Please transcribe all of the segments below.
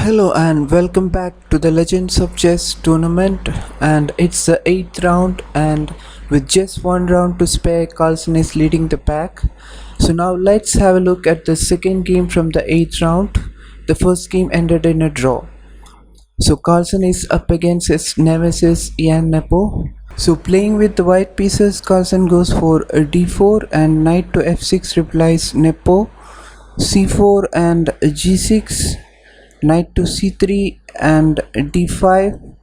Hello and welcome back to the Legends of Chess tournament, and it's the 8th round, and with just one round to spare, Carlsen is leading the pack. So now let's have a look at the second game from the 8th round. The first game ended in a draw. So Carlsen is up against his nemesis Jan Nepo. So playing with the white pieces, Carlsen goes for a d4 and knight to f6 replies Nepo, c4 and g6, knight to c3 and d5.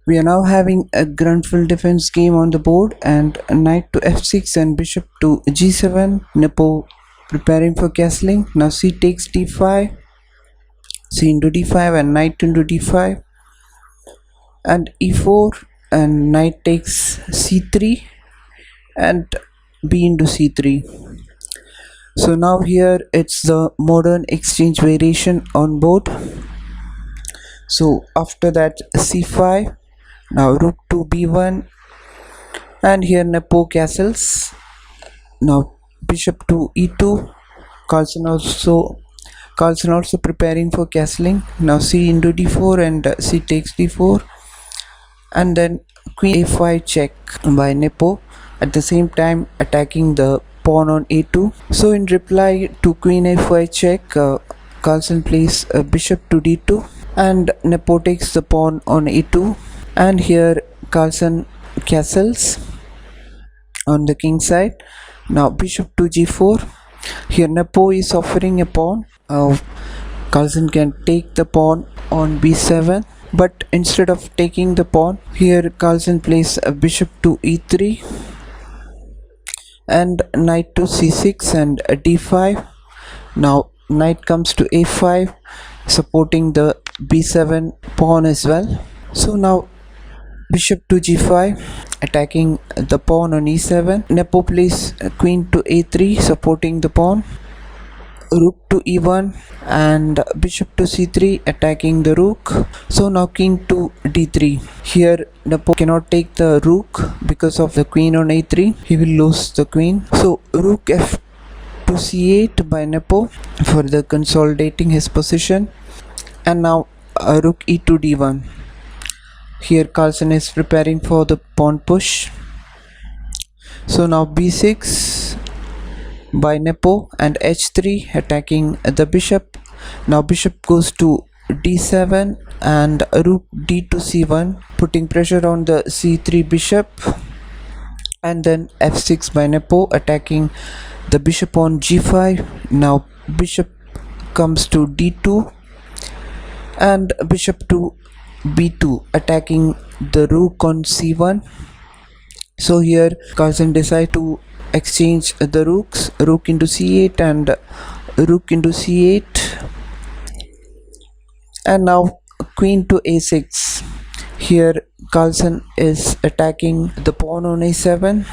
We are now having a Grunfeld defense game on the board, and knight to f6 and bishop to g7. Nepo preparing for castling. Now c takes d5, c into d5 and knight into d5, and e4 and knight takes c3 and b into c3. So now here it's the modern exchange variation on board. So after that c5, now rook to b1, and here Nepo castles. Now bishop to e2. Carlsen also preparing for castling. Now c into d4 and c takes d4, and then queen a5 check by Nepo, at the same time attacking the pawn on a2. So in reply to queen a5 check, Carlsen plays bishop to d2 and Nepo takes the pawn on a2, and here Carlsen castles on the king side. Now bishop to g4. Here Nepo is offering a pawn. Carlsen can take the pawn on b7, but instead of taking the pawn, here Carlsen plays a bishop to e3 and knight to c6 and d5. Now knight comes to a5, supporting the b7 pawn as well. So now bishop to g5, attacking the pawn on e7. Nepo plays queen to a3, supporting the pawn. Rook to e1 and bishop to c3, attacking the rook. So now king to d3. Here Nepo cannot take the rook because of the queen on a3. He will lose the queen. So rook f to c8 by Nepo for the consolidating his position, and now rook e to d1. Here Carlsen is preparing for the pawn push. So now b6 by Nepo and h3, attacking the bishop. Now bishop goes to d7 and rook d to c1, putting pressure on the c3 bishop, and then f6 by Nepo, attacking the bishop on g5. Now bishop comes to d2 and bishop to b2, attacking the rook on c1. So here Carlsen decides to exchange the rooks, rook into c8 and rook into c8, and now queen to a6. Here Carlsen is attacking the pawn on a7,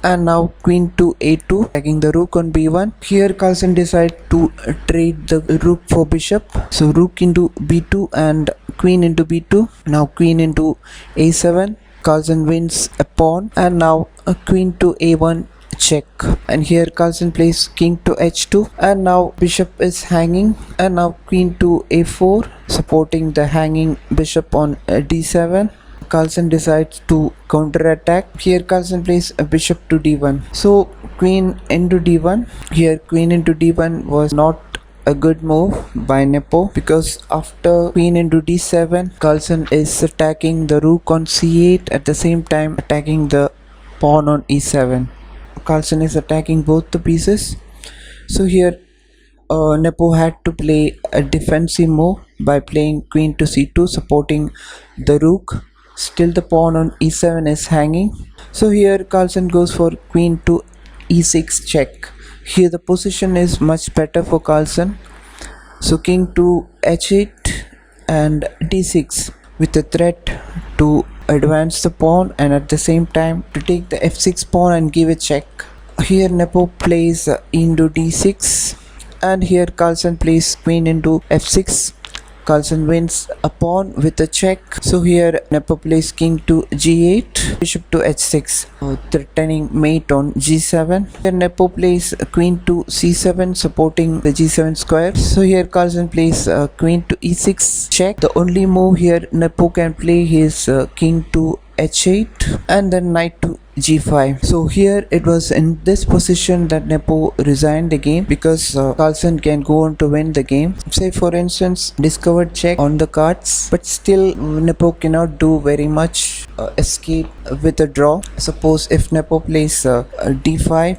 and now queen to a2, attacking the rook on b1. Here Carlsen decides to trade the rook for bishop. So rook into b2 and queen into b2. Now queen into a7. Carlsen wins a pawn, and now a queen to a1 check, and here Carlsen plays king to h2, and now bishop is hanging, and now queen to a4, supporting the hanging bishop on d7. Carlsen decides to counter-attack. Here Carlsen plays a bishop to d1. So queen into d1. Here queen into d1 was not a good move by Nepo, because after queen into d7, Carlsen is attacking the rook on c8, at the same time attacking the pawn on e7. Carlsen is attacking both the pieces. So here Nepo had to play a defensive move by playing queen to c2, supporting the rook. Still the pawn on e7 is hanging. So here Carlsen goes for queen to e6 check. Here the position is much better for Carlsen. So king to h8 and d6, with a threat to advance the pawn and at the same time to take the f6 pawn and give a check. Here Nepo plays into d6, and here Carlsen plays queen into f6, Carlsen wins a pawn with a check. So here Nepo plays king to g8, bishop to h6, threatening mate on g7. Then Nepo plays queen to c7, supporting the g7 square. So here Carlsen plays queen to e6 check. The only move here Nepo can play is king to h8 and then knight to g5. So here it was in this position that Nepo resigned the game, because Carlsen can go on to win the game. Say for instance discovered check on the cards, but still Nepo cannot do very much. Escape with a draw. Suppose if Nepo plays d5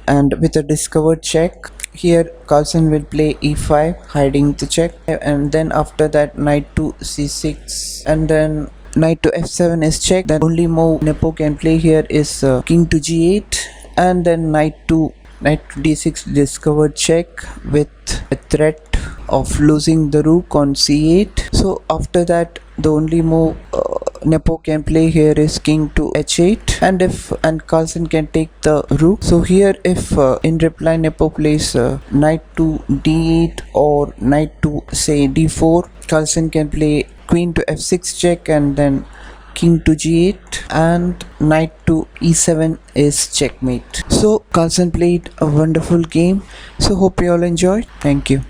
and with a discovered check, here Carlsen will play e5 hiding the check, and then after that knight to c6 and then knight to f7 is check. The only move Nepo can play here is king to g8 and then knight to d6 discovered check with a threat of losing the rook on c8. So after that the only move Nepo can play here is king to h8, and Carlsen can take the rook. So here if in reply Nepo plays knight to d8 or knight to say d4, Carlsen can play queen to f6 check and then king to g8 and knight to e7 is checkmate. So Carlsen played a wonderful game. So hope you all enjoyed. Thank you.